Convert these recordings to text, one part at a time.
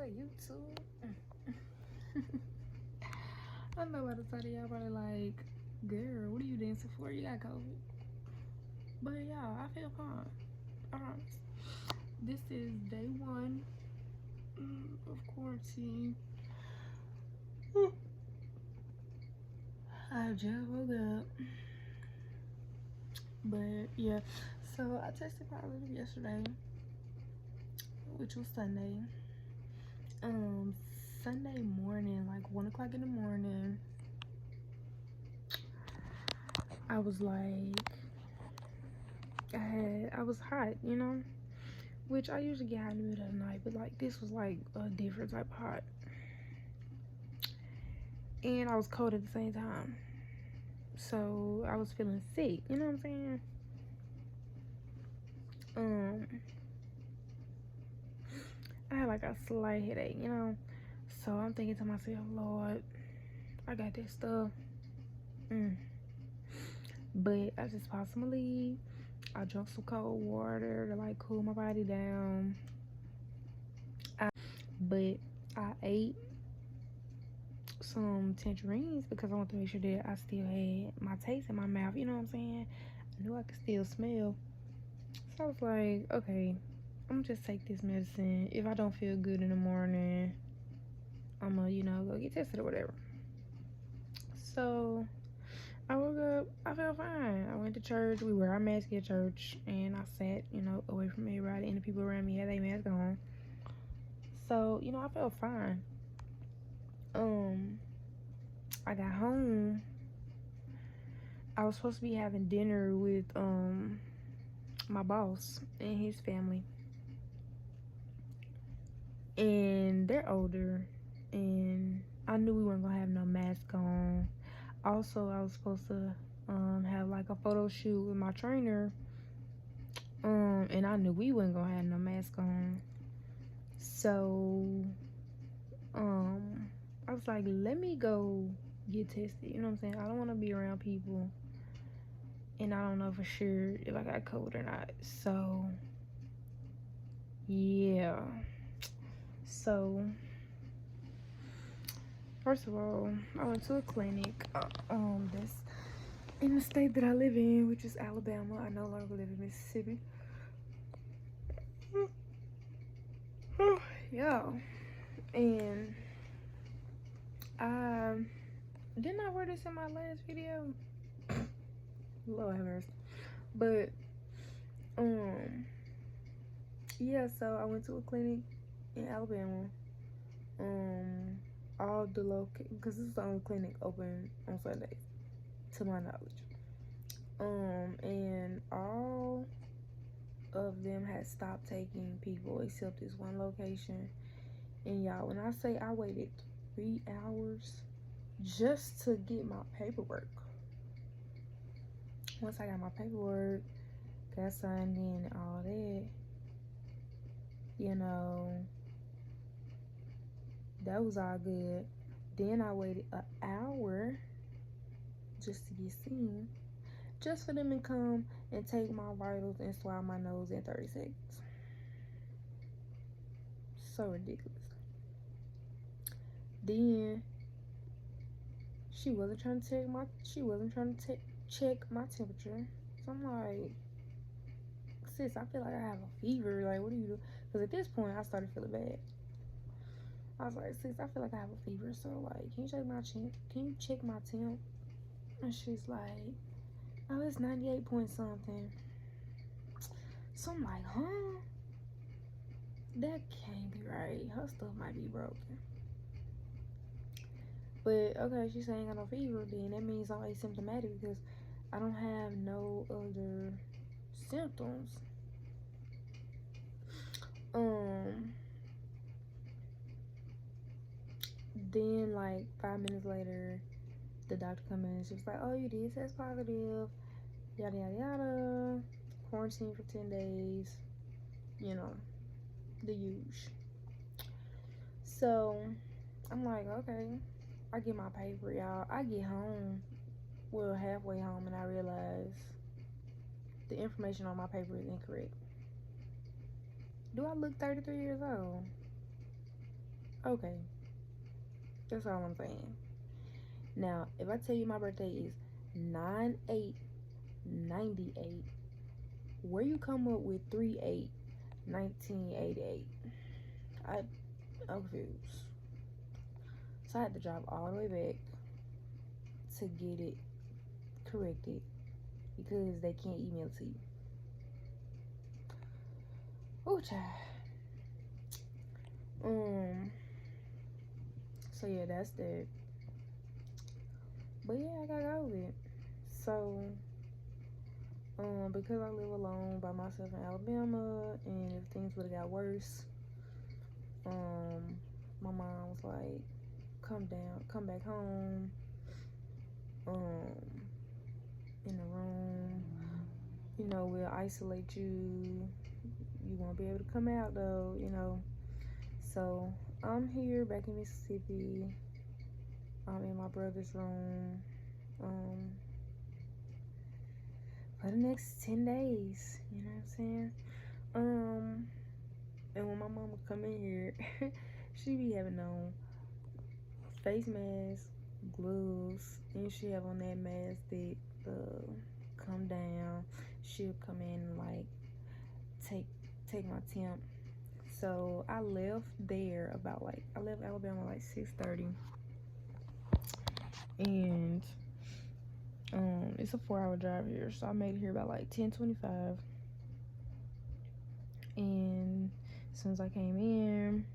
YouTube. I know what to tell y'all, probably like, girl, what are you dancing for? You got COVID. But yeah, I feel fine. This is day 1 of quarantine. I just woke up. But yeah, so I tested positive yesterday, which was Sunday. Sunday morning, like 1 o'clock in the morning, I was like, I was hot, you know, which I usually get hot in the middle of the night, but like this was like a different type of hot, and I was cold at the same time, so I was feeling sick, you know what I'm saying? I had like a slight headache, you know, so I'm thinking to myself, Lord, I got this stuff. But I just popped some leave. I drank some cold water to like cool my body down. But I ate some tangerines because I want to make sure that I still had my taste in my mouth, you know what I'm saying? I knew I could still smell. So I was like, okay, I'm gonna just take this medicine. If I don't feel good in the morning, I'm gonna, you know, go get tested or whatever. So I woke up, I felt fine. I went to church. We wear our mask at church, and I sat, you know, away from everybody, and the people around me had their mask on. So, you know, I felt fine. I got home. I was supposed to be having dinner with my boss and his family, and they're older, and I knew we weren't gonna have no mask on. Also, I was supposed to have like a photo shoot with my trainer, and I knew we wasn't gonna have no mask on. So I was like, let me go get tested, you know what I'm saying? I don't want to be around people and I don't know for sure if I got COVID or not. So yeah, so first of all, I went to a clinic that's in the state that I live in, which is Alabama. I no longer live in Mississippi. Yeah, and didn't I wear this in my last video? Lord have mercy. But yeah, so I went to a clinic in Alabama. All the because this is the only clinic open on Sundays, to my knowledge. And all of them had stopped taking people except this one location. And y'all, when I say I waited 3 hours just to get my paperwork. Once I got my paperwork, got signed in and all that, you know, that was all good. Then I waited an hour just to get seen, just for them to come and take my vitals and swab my nose in 30 seconds. So ridiculous. Then she wasn't trying to check my temperature. So I'm like, sis, I feel like I have a fever. Like, what do you do? Because at this point, I started feeling bad. I was like, sis, I feel like I have a fever. So like, can you check my temp? And she's like, oh, it's 98 point something. So I'm like, huh? That can't be right. Her stuff might be broken. But okay, she's saying I got no fever, then that means I'm asymptomatic because I don't have no other symptoms. Then like 5 minutes later, the doctor come in and she was like, oh, you did test positive, yada yada yada, quarantine for 10 days, you know, the huge. So I'm like, okay. I get my paper, y'all. I get home, well, halfway home, and I realize the information on my paper is incorrect. Do I look 33 years old? Okay, that's all I'm saying. Now, if I tell you my birthday is 9/8/98, where you come up with 3/8/1988? I'm confused. So I had to drive all the way back to get it corrected because they can't email it to you. Oh, child. So yeah, that's that. But yeah, I got COVID. So, because I live alone by myself in Alabama, and if things would have got worse, my mom was like, "Come down, come back home, in the room. You know, we'll isolate you. You won't be able to come out though. You know." So I'm here back in Mississippi. I'm in my brother's room. For the next 10 days. You know what I'm saying? And when my mama come in here, she be having on face mask, gloves, and she have on that mask that come down. She'll come in and like take my temp. So I left there about like I left Alabama like 6:30, and it's a 4-hour drive here, so I made it here about like 10:25. And as soon as I came in,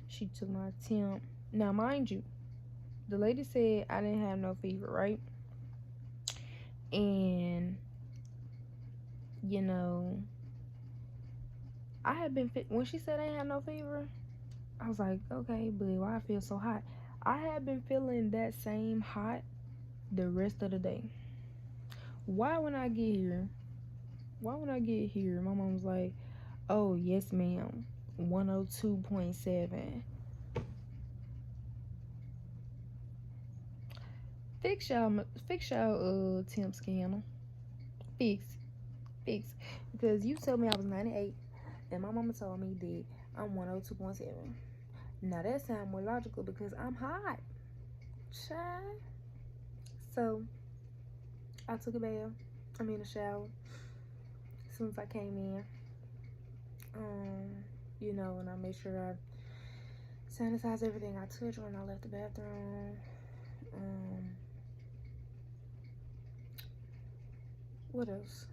she took my temp. Now, mind you, the lady said I didn't have no fever, right? And you know, I had been when she said I didn't have no fever, I was like, okay, but why I feel so hot? I had been feeling that same hot the rest of the day. Why when I get here, my mom was like, oh yes ma'am, 102.7. Fix y'all temp scanner. Fix. Because you told me I was 98 and my mama told me that I'm 102.7. Now that sounds more logical because I'm hot. Child. So I took a bath. I mean a shower. As soon as I came in. You know, and I made sure I sanitized everything I touched when I left the bathroom. What else?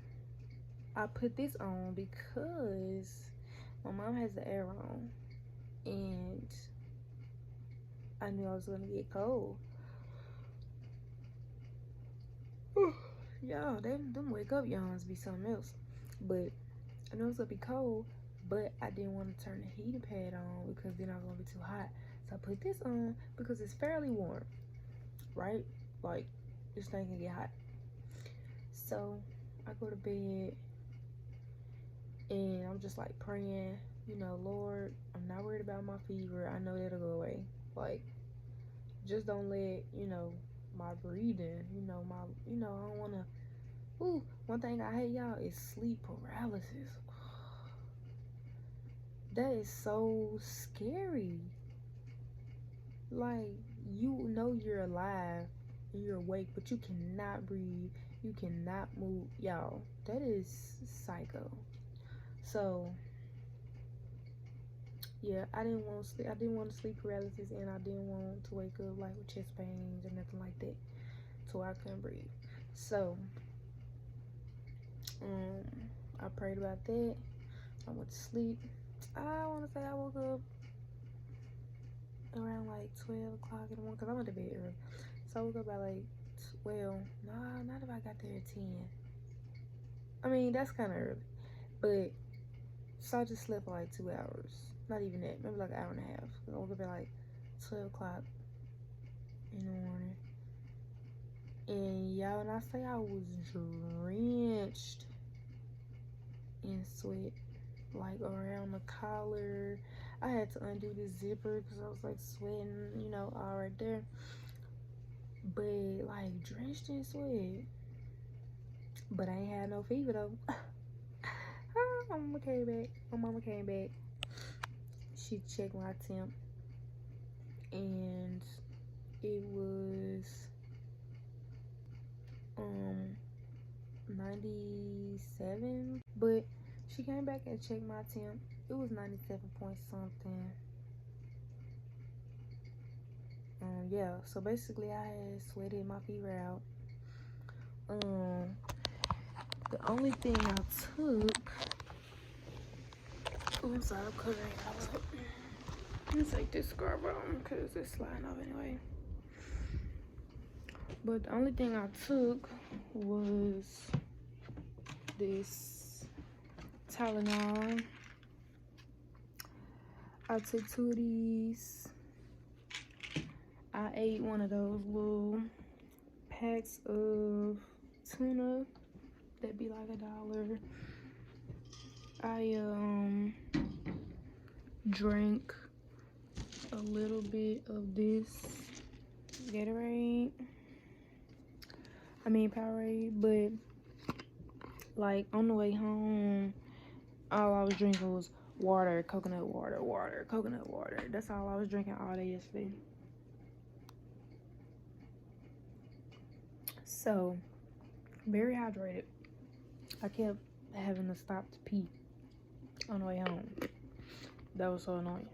I put this on because my mom has the air on, and I knew I was gonna get cold. Y'all, them wake up yawns be something else. But I knew it was gonna be cold, but I didn't want to turn the heating pad on because then I was gonna be too hot. So I put this on because it's fairly warm, right? Like this thing can get hot. So I go to bed and I'm just like praying, you know, Lord, I'm not worried about my fever. I know that'll go away. Like, just don't let, you know, my breathing, I don't wanna one thing I hate, y'all, is sleep paralysis. That is so scary. Like, you know you're alive and you're awake, but you cannot breathe, you cannot move. Y'all, that is psycho. So yeah, I didn't want sleep paralysis, and I didn't want to wake up like with chest pains or nothing like that, so I couldn't breathe. So I prayed about that. I went to sleep. I want to say I woke up around like 12 o'clock in the morning because I went to bed early. So I woke up at like 12. Nah, not if I got there at 10. I mean, that's kind of early. But, so I just slept for like 2 hours. Not even that. Maybe like an hour and a half. I woke up at like 12 o'clock in the morning. And y'all, when I say I was drenched in sweat, like around the collar, I had to undo the zipper because I was like sweating, all right there. But like drenched in sweat. But I ain't had no fever though. My mama came back. She checked my temp. and it was 97, but she came back and checked my temp. It was 97 point something. Yeah, so basically I had sweated my fever out. The only thing I took, I'm sorry, I'm covering it up. Let me take this scarf on because it's sliding off anyway. But the only thing I took was this Tylenol. I took 2 of these. I ate one of those little packs of tuna that'd be like $1. I drank a little bit of this Powerade, but like on the way home, all I was drinking was water, coconut water, coconut water. That's all I was drinking all day yesterday. So, very hydrated. I kept having to stop to pee on the way home. That was so annoying.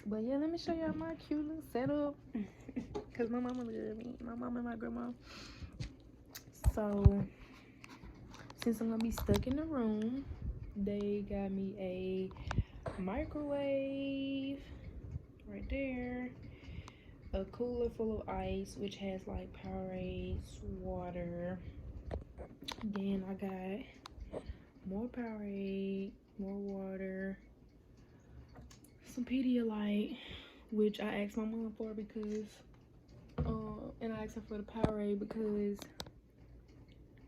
But yeah, let me show y'all my cute little setup. Because my mama loved me. My mama and my grandma. So, since I'm going to be stuck in the room, they got me a microwave right there. A cooler full of ice, which has like Powerade, water. Then I got more Powerade, more water, some Pedialyte, which I asked my mom for because, and I asked her for the Powerade because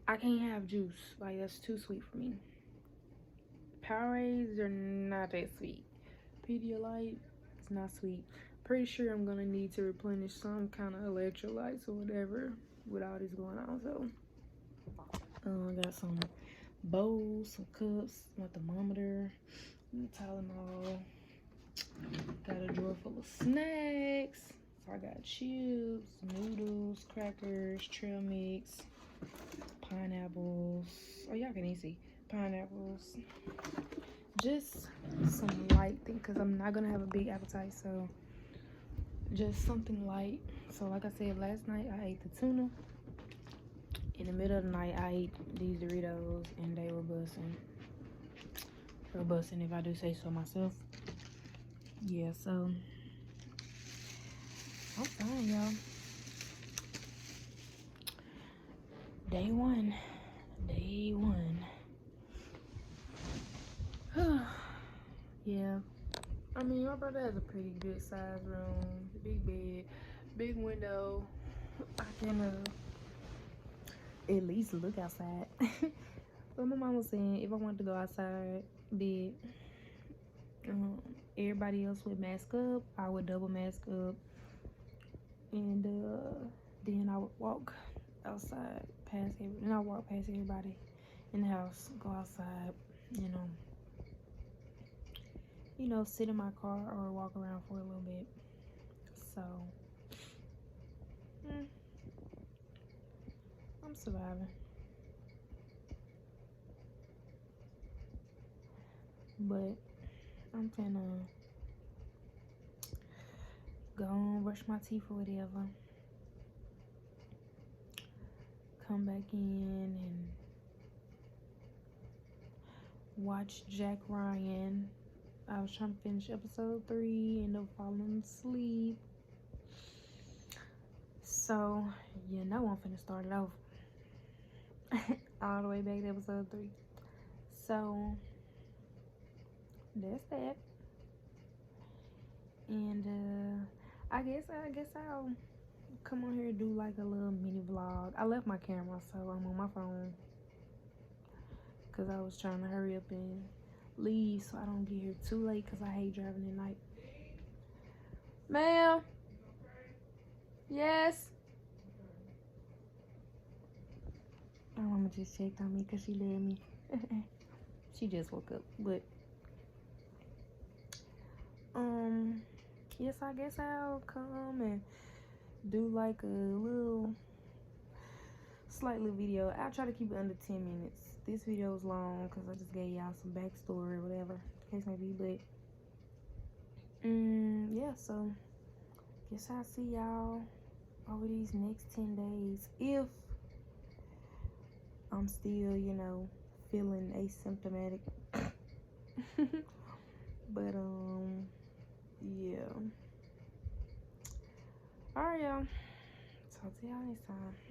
I can't have juice. Like, that's too sweet for me. Powerades are not that sweet. Pedialyte is not sweet. Pretty sure I'm gonna need to replenish some kind of electrolytes or whatever with all this going on. So, I got some bowls, some cups, my thermometer, Tylenol. Got a drawer full of snacks. So I got chips, noodles, crackers, trail mix, pineapples. Oh, y'all can even see pineapples. Just some light thing because I'm not gonna have a big appetite, so just something light. So like I said, last night I ate the tuna. In the middle of the night I ate these Doritos and they were busting. They were busting, if I do say so myself. Yeah, so I'm fine, y'all. Day one. Yeah, I mean, my brother has a pretty good size room, big bed, big window. I can at least look outside. But my mom was saying if I wanted to go outside, did everybody else would mask up, I would double mask up, and then I would walk outside past and I walk past everybody in the house, go outside, sit in my car or walk around for a little bit. So I'm surviving. But I'm finna go and brush my teeth or whatever. Come back in and watch Jack Ryan. I was trying to finish episode 3, end up falling asleep. So, I'm finna start it over. All the way back to episode 3. So, that's that. And I guess I'll come on here and do like a little mini vlog. I left my camera, so I'm on my phone. Because I was trying to hurry up and leave so I don't get here too late because I hate driving at night. Ma'am? Yes? My mama just checked on me because she led me. She just woke up. But, yes, I guess I'll come and do like a little slight little video. I'll try to keep it under 10 minutes. This video is long because I just gave y'all some backstory or whatever the case may be. But yeah, so guess I'll see y'all over these next 10 days if I'm still, you know, feeling asymptomatic. But yeah. Alright, y'all. Talk to y'all next time.